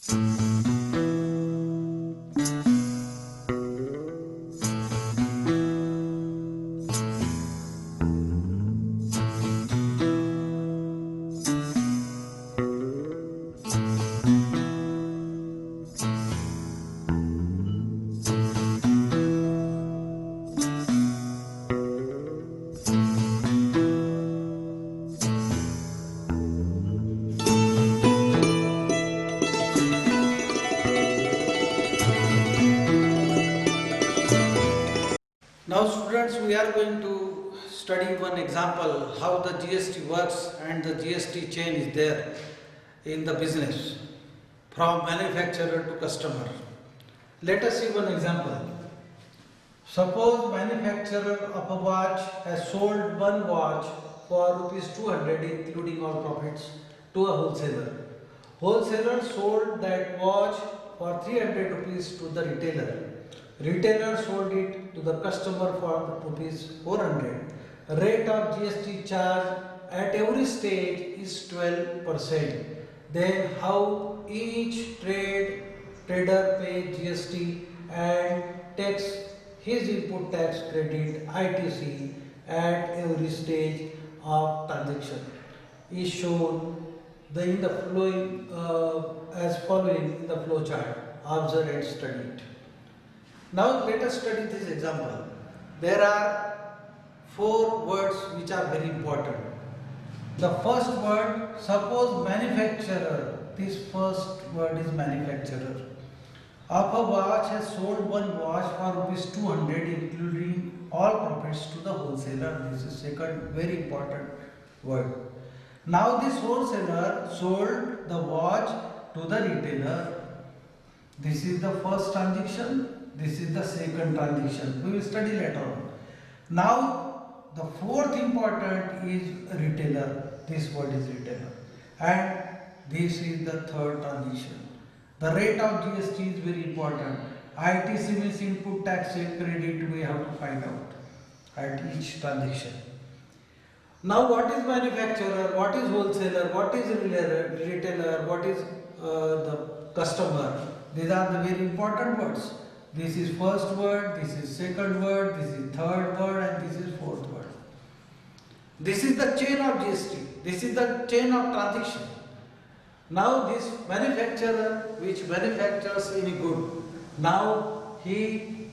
Now students, we are going to study one example how the GST works and the GST chain is there in the business from manufacturer to customer. Let us see one example. Suppose manufacturer of a watch has sold one watch for rupees 200 including all profits to a wholesaler. Wholesaler sold that watch for 300 rupees to the retailer. Retailer sold it to the customer for rupees 400. Rate of GST charge at every stage is 12%. Then how each trader pays GST and takes his input tax credit ITC at every stage of transaction is shown in the following as following in the flow chart. Observe and study it. Now let us study this example. There are 4 words which are very important. The first word, suppose manufacturer, this first word is manufacturer, of a watch has sold one watch for rupees 200 including all profits to the wholesaler. This is second very important word. Now this wholesaler sold the watch to the retailer. This is the first transaction. This is the second transaction. We will study later on. Now the fourth important is retailer. This word is retailer. And this is the third transaction. The rate of GST is very important. ITC means input tax credit we have to find out at each transaction. Now what is manufacturer, what is wholesaler, what is retailer, what is the customer? These are the very important words. This is first word, this is second word, this is third word and this is fourth word. This is the chain of GST. This is the chain of transaction. Now this manufacturer which manufactures any good, now he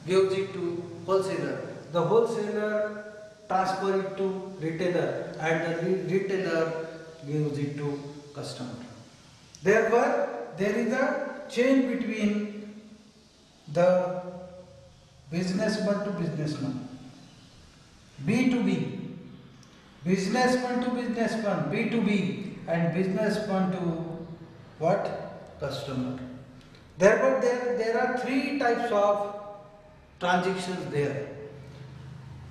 gives it to wholesaler. The wholesaler transfers it to retailer and the retailer gives it to customer. Therefore, there is a chain between the businessman to businessman, B to B, businessman to businessman, B to B, and businessman to what? Customer. Therefore, there are 3 types of transactions there.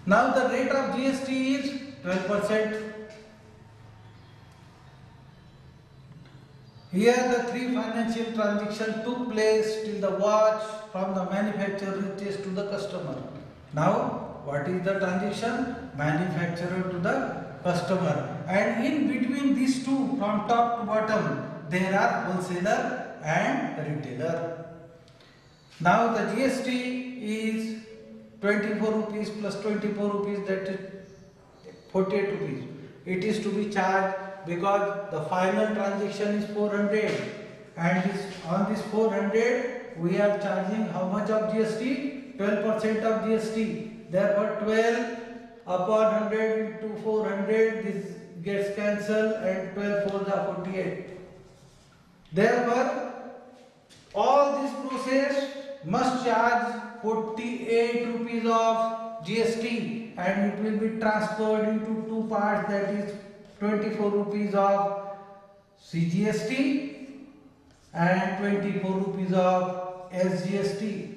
Now the rate of GST is 12%. Here the 3 financial transactions took place till the watch from the manufacturer reaches to the customer. Now what is the transaction? Manufacturer to the customer. And in between these two, from top to bottom, there are wholesaler and retailer. Now the GST is 24 rupees plus 24 rupees, that is 48 rupees. It is to be charged because the final transaction is 400 and on this 400 we are charging how much of GST? 12% of GST. Therefore 12 upon 100 into 400, this gets cancelled and 12 4s are 48. Therefore all this process must charge 48 rupees of GST and it will be transferred into 2 parts, that is 24 rupees of CGST and 24 rupees of SGST.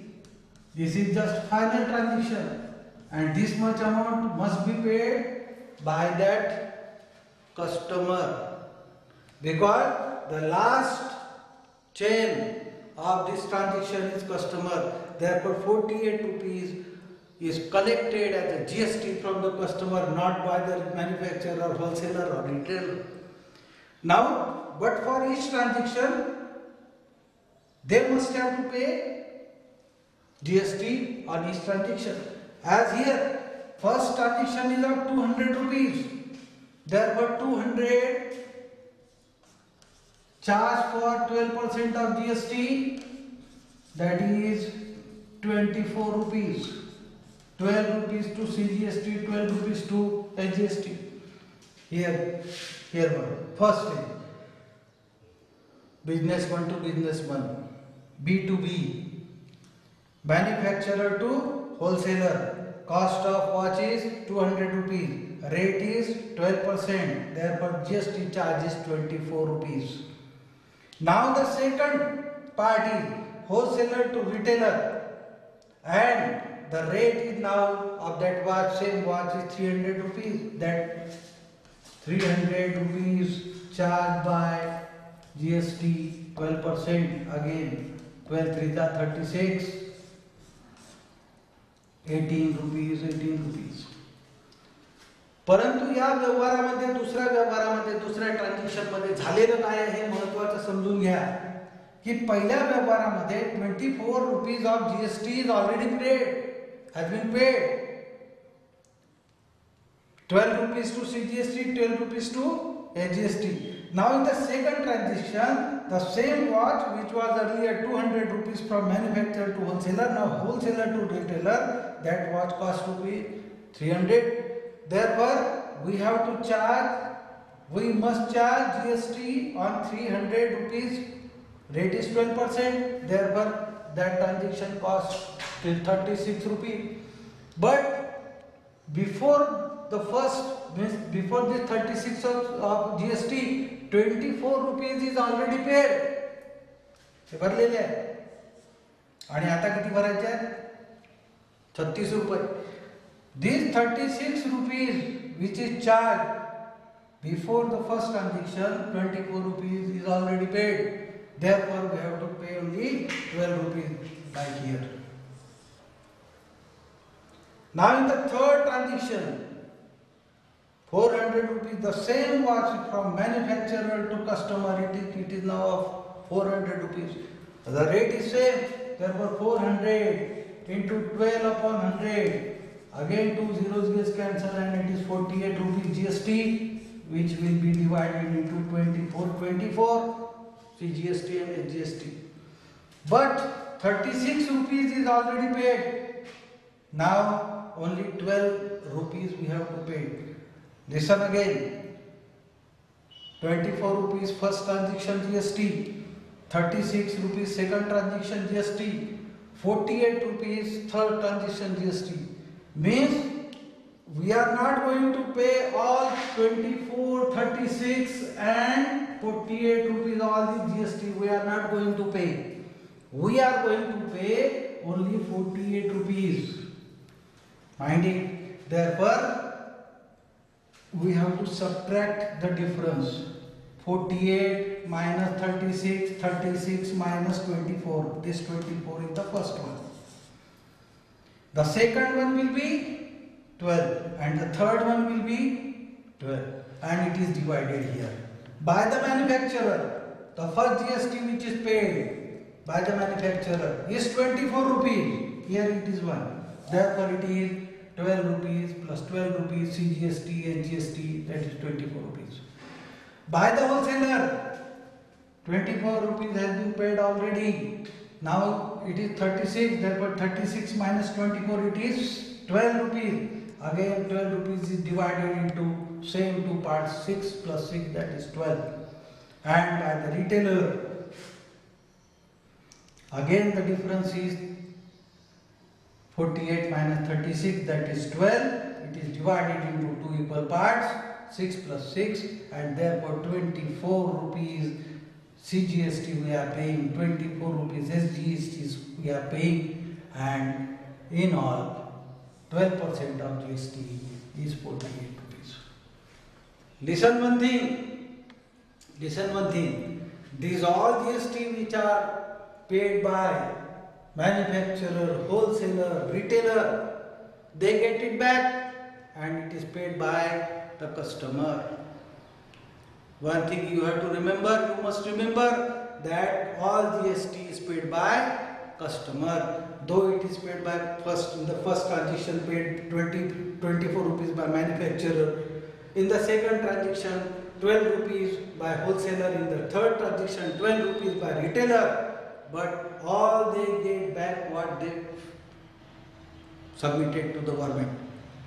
This is just final transaction and this much amount must be paid by that customer because the last chain of this transaction is customer. Therefore 48 rupees is collected as a GST from the customer, not by the manufacturer, wholesaler or retailer. Now, but for each transaction, they must have to pay GST on each transaction. As here, first transaction is of 200 rupees. Therefore, 200 charge for 12% of GST, that is 24 rupees. 12 rupees to CGST, 12 rupees to SGST. Here one. First thing, business one to business one, B to B, manufacturer to wholesaler. Cost of watch is 200 rupees. Rate is 12%. Therefore, GST charge is 24 rupees. Now the second party, wholesaler to retailer, and the rate is now of that watch, same watch is 300 rupees. That 300 rupees charged by GST 12%. Again 12 3 36, 18 rupees. परंतु या व्यवहारामध्ये दुसऱ्या transaction मध्ये झालेलं काय आहे हे महत्त्वाचं समजून घ्या की पहिल्या व्यवहारामध्ये 24 rupees of GST is already paid, has been paid. 12 rupees to CGST, 12 rupees to SGST. Now in the second transaction, the same watch which was earlier 200 rupees from manufacturer to wholesaler, now wholesaler to retailer, that watch cost to be 300. Therefore, we must charge GST on 300 rupees. Rate is 12%. Therefore, that transaction cost till 36 rupees. But before the before this 36 of GST, 24 rupees is already paid. हे भरलेले आहे आणि आता किती भरायचे आहेत 36 रुपये. These 36 rupees which is charged before the first transaction, 24 rupees is already paid. Therefore, we have to pay only 12 rupees like here. Now in the third transaction, 400 rupees, the same watch from manufacturer to customer, it is now of 400 rupees. The rate is same, therefore 400 into 12 upon 100. Again 2 zeros gets cancelled and it is 48 rupees GST, which will be divided into 24 CGST and SGST. But 36 rupees is already paid. Now only 12 rupees we have to pay. Listen again. 24 rupees first transaction GST, 36 rupees second transaction GST, 48 rupees third transaction GST. Means we are not going to pay all 24, 36 and 48 rupees all the GST. We are not going to pay. We are going to pay only 48 rupees. Mind it. Therefore, we have to subtract the difference. 48 minus 36, 36 minus 24. This 24 is the first one. The second one will be 12 and the third one will be 12 and it is divided here. By the manufacturer, the first GST which is paid by the manufacturer is 24 rupees. Here it is 1. Therefore it is 12 rupees plus 12 rupees CGST and GST, that is 24 rupees. By the wholesaler, 24 rupees has been paid already. Now it is 36, therefore 36 minus 24 it is 12 rupees. Again 12 rupees is divided into same two parts, 6 plus 6, that is 12. And by the retailer, again the difference is 48 minus 36, that is 12. It is divided into two equal parts, 6 plus 6, and therefore 24 rupees CGST we are paying, 24 rupees SGST we are paying, and in all 12% of GST is 48 rupees. Listen one thing. These all GST which are paid by manufacturer, wholesaler, retailer, they get it back and it is paid by the customer. One thing you have to remember, you must remember that all GST is paid by customer, though it is paid by in the first transaction paid 24 rupees by manufacturer, in the second transaction 12 rupees by wholesaler, in the third transaction 12 rupees by retailer, but all they get back what they submitted to the government.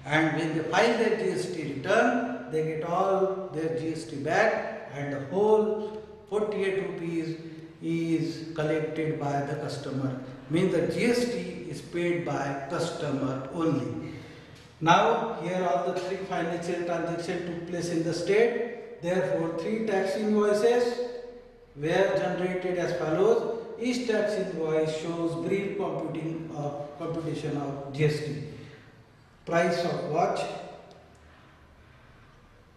And when they file their GST return, they get all their GST back, and the whole 48 rupees is collected by the customer. Means the GST is paid by customer only. Now here all the three financial transactions took place in the state. Therefore, three tax invoices were generated as follows. Each tax invoice shows brief computation of GST. Price of watch,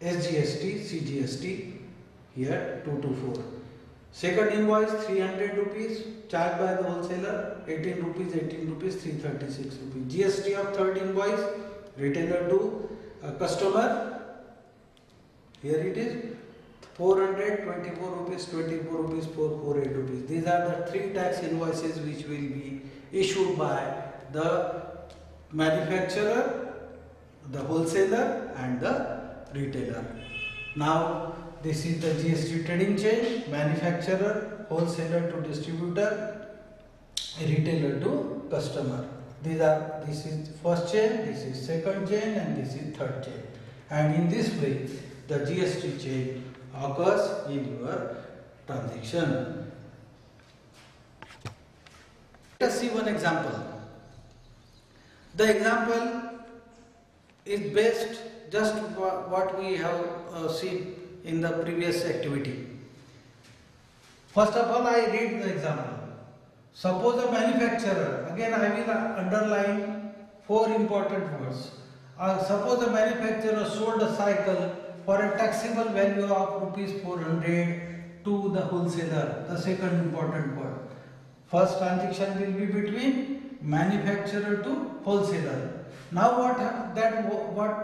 SGST, CGST, here 224. Second invoice 300 rupees charged by the wholesaler, 18 rupees, 336 rupees. GST of third invoice, retailer to customer, here it is 424 rupees, 24 rupees, 448 rupees. These are the three tax invoices which will be issued by the manufacturer, the wholesaler and the retailer. This is the GST trading chain, manufacturer, wholesaler to distributor, retailer to customer. This is first chain, this is second chain and this is third chain. And in this way, the GST chain occurs in your transaction. Let us see one example. The example is based just what we have seen in the previous activity. First of all, I read the example. Suppose a manufacturer, again I will underline four important words. Suppose a manufacturer sold a cycle for a taxable value of rupees 400 to the wholesaler, the second important word. First transaction will be between manufacturer to wholesaler. Now what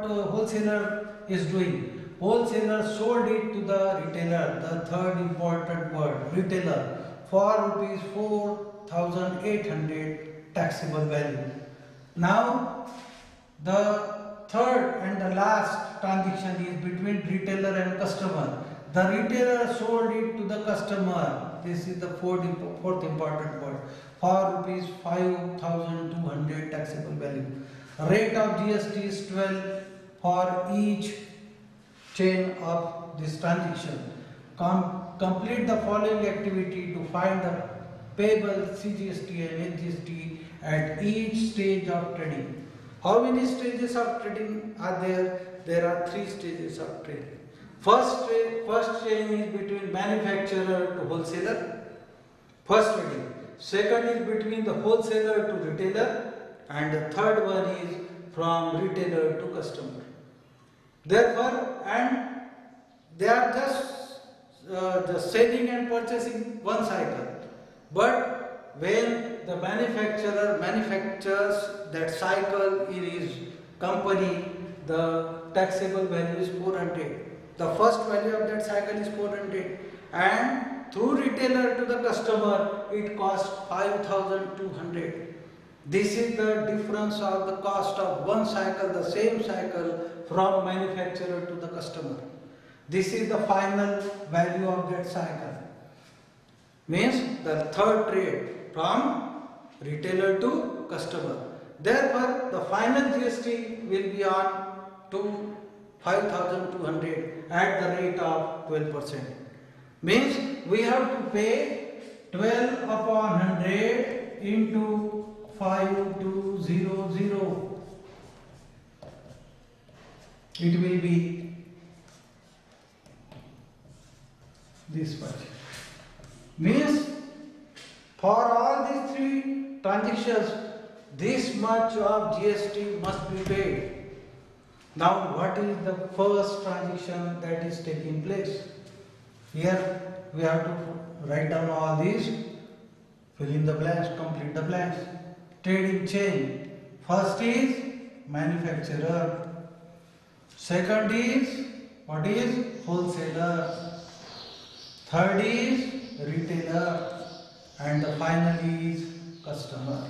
wholesaler is doing? Wholesaler sold it to the retailer, the third important word, retailer, for rupees 4,800 taxable value. Now the third and the last transaction is between retailer and customer. The retailer sold it to the customer. This is the fourth important word, for rupees 5,200 taxable value. Rate of GST is 12 for each chain of this transaction. Complete the following activity to find the payable CGST and SGST at each stage of trading. How many stages of trading are there? There are three stages of trading. First chain is between manufacturer to wholesaler, first trading. Second is between the wholesaler to retailer, and the third one is from retailer to customer. Therefore, and they are just selling and purchasing one cycle. But when the manufacturer manufactures that cycle in his company, the taxable value is 400. The first value of that cycle is 400, and through retailer to the customer it costs 5,200. This is the difference of the cost of one cycle, the same cycle, from manufacturer to the customer. This is the final value of that cycle. Means the third trade from retailer to customer. Therefore, the final GST will be on to 5,200 at the rate of 12%. Means we have to pay 12 upon 100 into 5200. It will be this much. Means for all these three transactions, this much of GST must be paid. Now what is the first transaction that is taking place? Here we have to write down all these, fill in the blanks, complete the blanks. Trading chain. First is manufacturer. Second is, what is? Wholesaler. Third is retailer and the final is customer.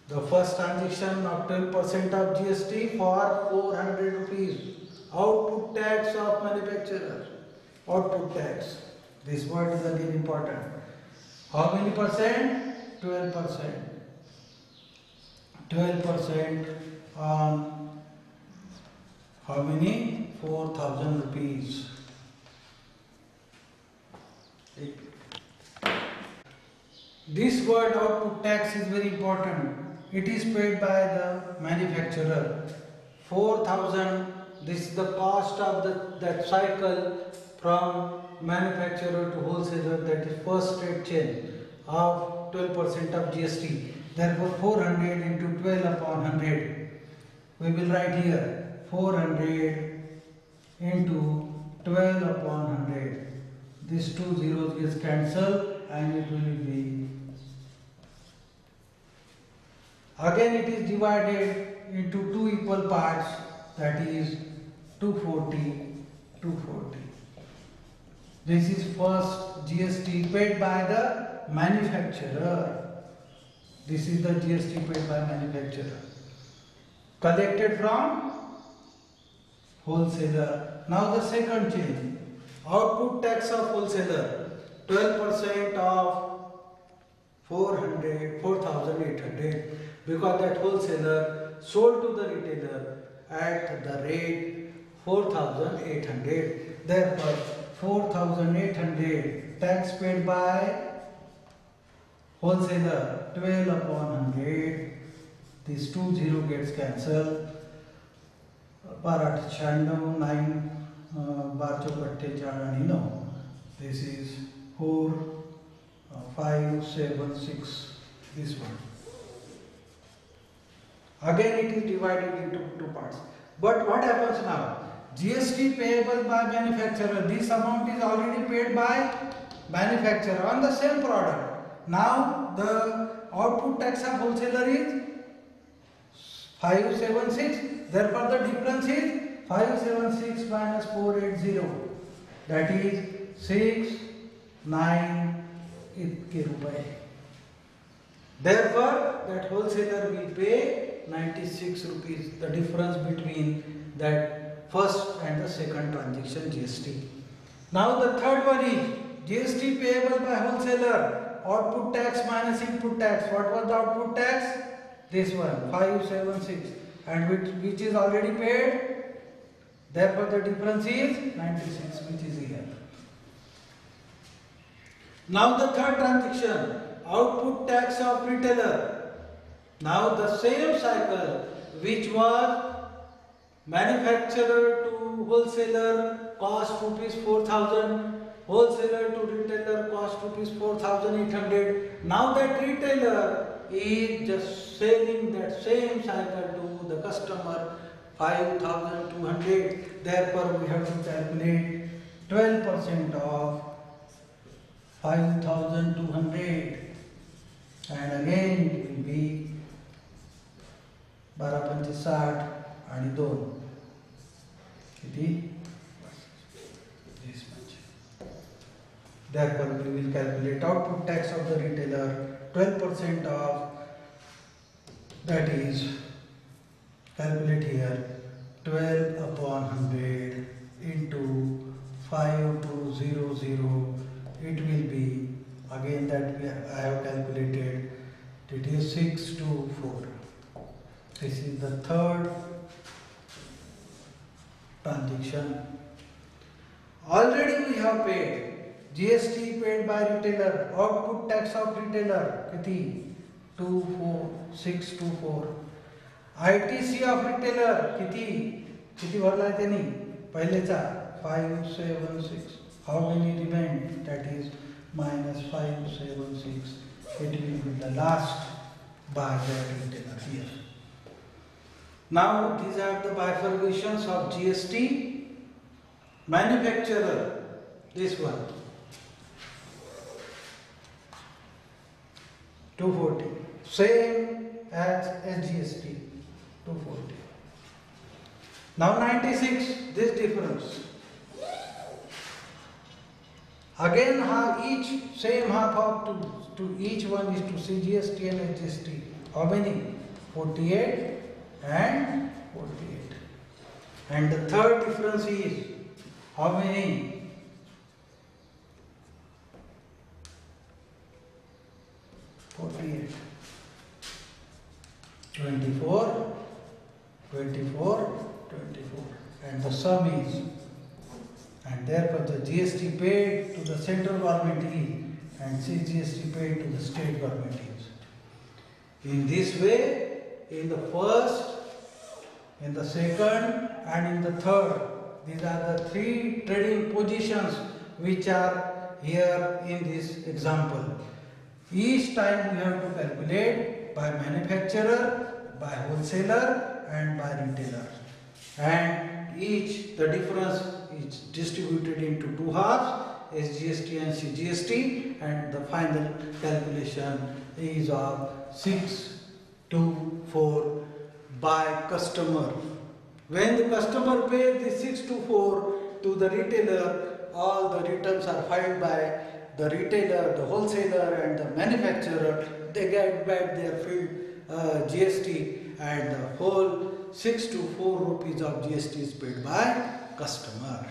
The first transaction of 12% of GST for 400 rupees. Output tax of manufacturer. Output tax. This word is again important. How many percent? 12%. 12% on how many? 4,000 rupees. This word output tax is very important. It is paid by the manufacturer. 4,000, this is the cost of that cycle from manufacturer to wholesaler, that is first rate chain of 12% of GST. Therefore 400 into 12 upon 100. We will write here 400 into 12 upon 100. These two zeros gets cancelled and it will be. Again it is divided into two equal parts, that is 240, 240. This is first GST paid by the manufacturer. This is the GST paid by manufacturer. Collected from wholesaler. Now the second change. Output tax of wholesaler. 12% of 4,800. Because that wholesaler sold to the retailer at the rate 4,800. Therefore 4,800 tax paid by wholesaler, 12 upon 100. This 20 gets cancelled. 98, 9 12 48 and 9. This is 4 5 7 6. This one. Again it is divided into two parts. But what happens now? GST payable by manufacturer. This amount is already paid by manufacturer on the same product. Now the output tax of wholesaler is 576. Therefore the difference is 576 minus 480. That is 6,9 rupees. Therefore that wholesaler will pay 96 rupees, the difference between that first and the second transaction GST. Now the third one is GST payable by wholesaler, output tax minus input tax. What was the output tax? This one, 576, and which is already paid. Therefore the difference is 96, which is here. Now the third transaction, output tax of retailer. Now the same cycle which was manufacturer to wholesaler cost rupees 4,000, wholesaler to retailer cost rupees 4,800. Now that retailer is just selling that same cycle to the customer 5,200. Therefore we have to calculate 12% of 5,200, and again it will be 12 पंचे 60 आणि 2 किती this much. Therefore we will calculate output tax of the retailer. 12% of that is, calculate here, 12 upon 100 into 5200. It will be, again that I have calculated, it is 624. This is the third transaction. Already we have paid GST paid by retailer, output tax of retailer, kiti 24624. ITC of retailer kiti भरला त्यांनी पहिलेचा 576. How many remain? That is minus 576. It will be the last by that retailer here. Now these are the bifurcations of GST. Manufacturer, this one, 240, same as GST, 240. Now 96, this difference. Again, each same half of to each one is to CGST and HGST. How many? 48 and 48. And the third difference is how many? 48. 24, 24, 24. And the sum is, and therefore the GST paid to the central government is, and CGST paid to the state government is. In this way, in the first, in the second, and in the third, these are the three trading positions which are here in this example. Each time we have to calculate by manufacturer, by wholesaler, and by retailer. And the difference is distributed into two halves, SGST and CGST, and the final calculation is of 6 to 4 by customer. When the customer pays the 6 to 4 to the retailer, all the returns are filed by the retailer, the wholesaler, and the manufacturer. They get back their filled GST, and the whole 6 to 4 rupees of GST is paid by customer.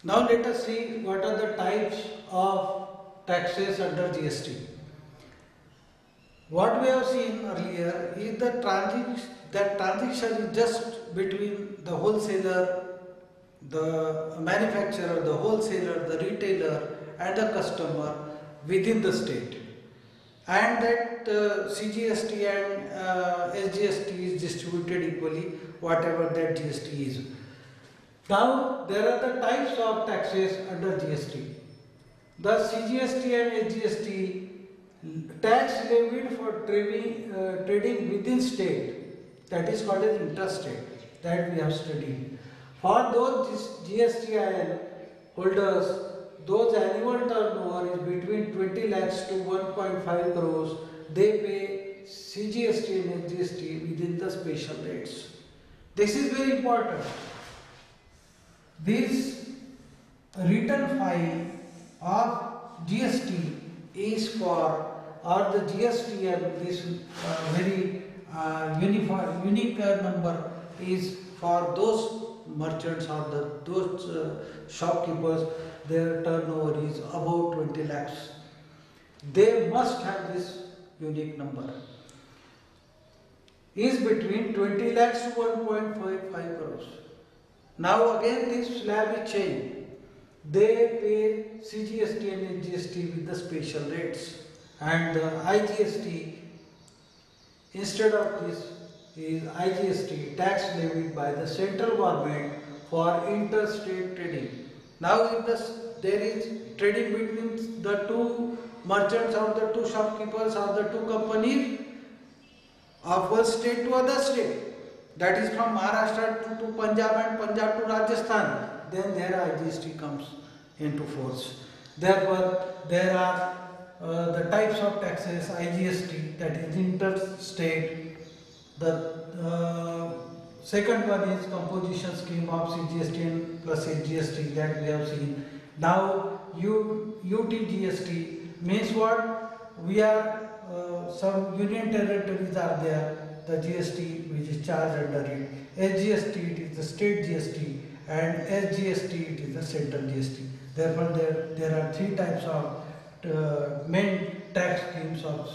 Now let us see what are the types of taxes under GST. What we have seen earlier is that transaction is just between the wholesaler, the manufacturer, the wholesaler, the retailer, and the customer within the state. And that CGST and SGST is distributed equally, whatever that GST is. Now there are the types of taxes under GST. The CGST and SGST tax levied for trading within state, that is called as interstate, that we have studied. For those GSTIN holders, those annual turnover is between 20 lakhs to 1.5 crores, they pay CGST and SGST within the special rates. This is very important. This return file of GST is for, or the GST and this very unique number is for those merchants or those shopkeepers, their turnover is above 20 lakhs. They must have this unique number. Is between 20 lakhs to 1.55 crores. Now again this slab is changed. They pay CGST and SGST with the special rates, and IGST instead of this is IGST, tax levied by the central government for interstate trading. Now if there is trading between the two merchants or the two shopkeepers or the two companies of one state to other state, that is from Maharashtra to Punjab and Punjab to Rajasthan, then their IGST comes into force. Therefore, there are the types of taxes, IGST, that is interstate. The second one is composition scheme of CGST plus SGST, that we have seen. Now UTGST means what? We are some union territories are there, the GST which is charged under it. SGST it is the state GST, and SGST it is the central GST. Therefore there are three types of main tax schemes of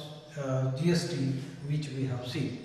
GST which we have seen.